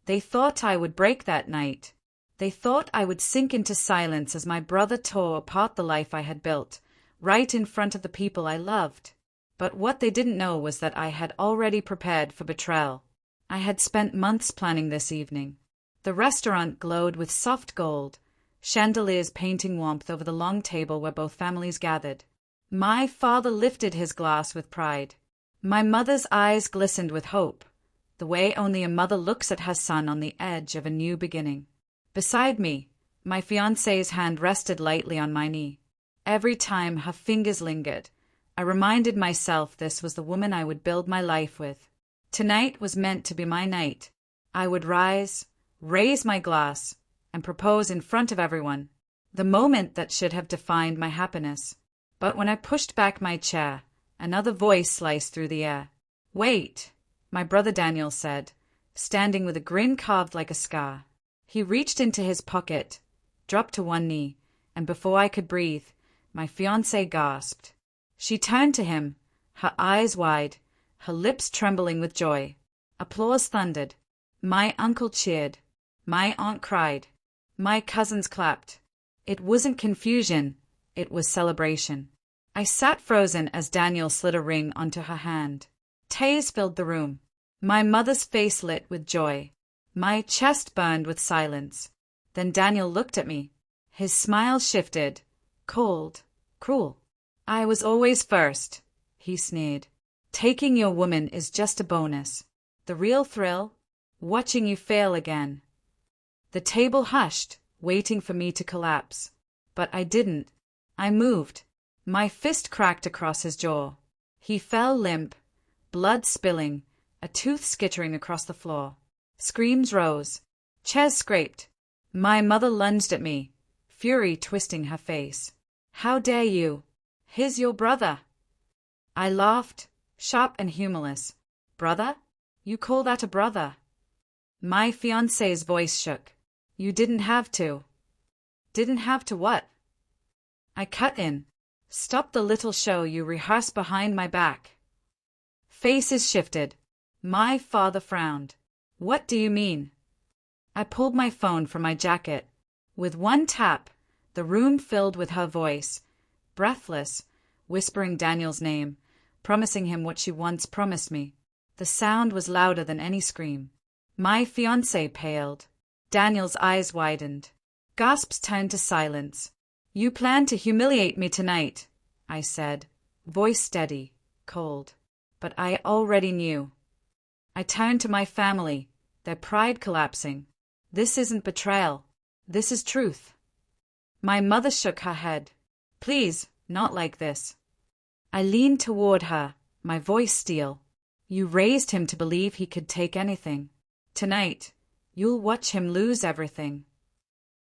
They thought I would break that night. They thought I would sink into silence as my brother tore apart the life I had built, right in front of the people I loved. But what they didn't know was that I had already prepared for betrayal. I had spent months planning this evening. The restaurant glowed with soft gold, chandeliers painting warmth over the long table where both families gathered. My father lifted his glass with pride. My mother's eyes glistened with hope, the way only a mother looks at her son on the edge of a new beginning. Beside me, my fiancée's hand rested lightly on my knee. Every time her fingers lingered, I reminded myself this was the woman I would build my life with. Tonight was meant to be my night. I would rise, raise my glass, and propose in front of everyone, the moment that should have defined my happiness. But when I pushed back my chair, another voice sliced through the air. "Wait," my brother Daniel said, standing with a grin carved like a scar. He reached into his pocket, dropped to one knee, and before I could breathe, my fiancée gasped. She turned to him, her eyes wide, her lips trembling with joy. Applause thundered. My uncle cheered. My aunt cried. My cousins clapped. It wasn't confusion, it was celebration. I sat frozen as Daniel slid a ring onto her hand. Tears filled the room. My mother's face lit with joy. My chest burned with silence. Then Daniel looked at me. His smile shifted, cold, cruel. "I was always first," he sneered. "Taking your woman is just a bonus. The real thrill? Watching you fail again." The table hushed, waiting for me to collapse. But I didn't. I moved. My fist cracked across his jaw. He fell limp, blood spilling, a tooth skittering across the floor. Screams rose. Chairs scraped. My mother lunged at me, fury twisting her face. "How dare you? He's your brother." I laughed, sharp and humorless. "Brother? You call that a brother?" My fiancée's voice shook. "You didn't have to." "Didn't have to what?" I cut in. "Stop the little show you rehearse behind my back." Faces shifted. My father frowned. "What do you mean?" I pulled my phone from my jacket. With one tap, the room filled with her voice, breathless, whispering Daniel's name, promising him what she once promised me. The sound was louder than any scream. My fiancé paled. Daniel's eyes widened. Gasps turned to silence. "You plan to humiliate me tonight," I said, voice steady, cold. But I already knew. I turned to my family, their pride collapsing. "This isn't betrayal. This is truth." My mother shook her head. "Please, not like this." I leaned toward her, my voice steel. "You raised him to believe he could take anything. Tonight, you'll watch him lose everything."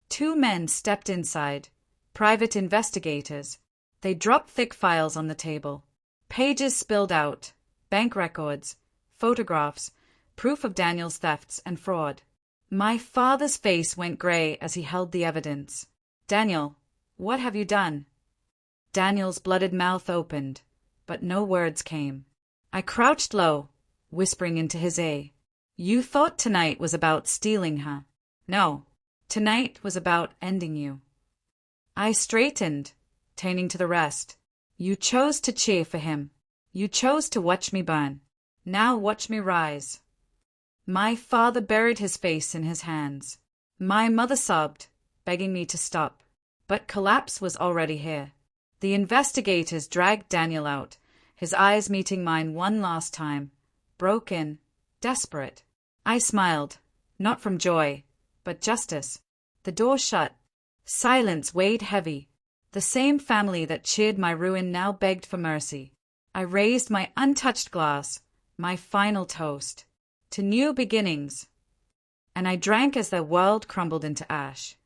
Two men stepped inside, private investigators. They dropped thick files on the table. Pages spilled out, bank records, photographs, proof of Daniel's thefts and fraud. My father's face went gray as he held the evidence. "Daniel, what have you done?" Daniel's blooded mouth opened, but no words came. I crouched low, whispering into his ear. "You thought tonight was about stealing her. No, tonight was about ending you." I straightened, turning to the rest. "You chose to cheer for him. You chose to watch me burn. Now watch me rise." My father buried his face in his hands. My mother sobbed, begging me to stop. But collapse was already here. The investigators dragged Daniel out, his eyes meeting mine one last time, broken, desperate. I smiled, not from joy, but justice. The door shut. Silence weighed heavy. The same family that cheered my ruin now begged for mercy. I raised my untouched glass, my final toast, to new beginnings, and I drank as their world crumbled into ash.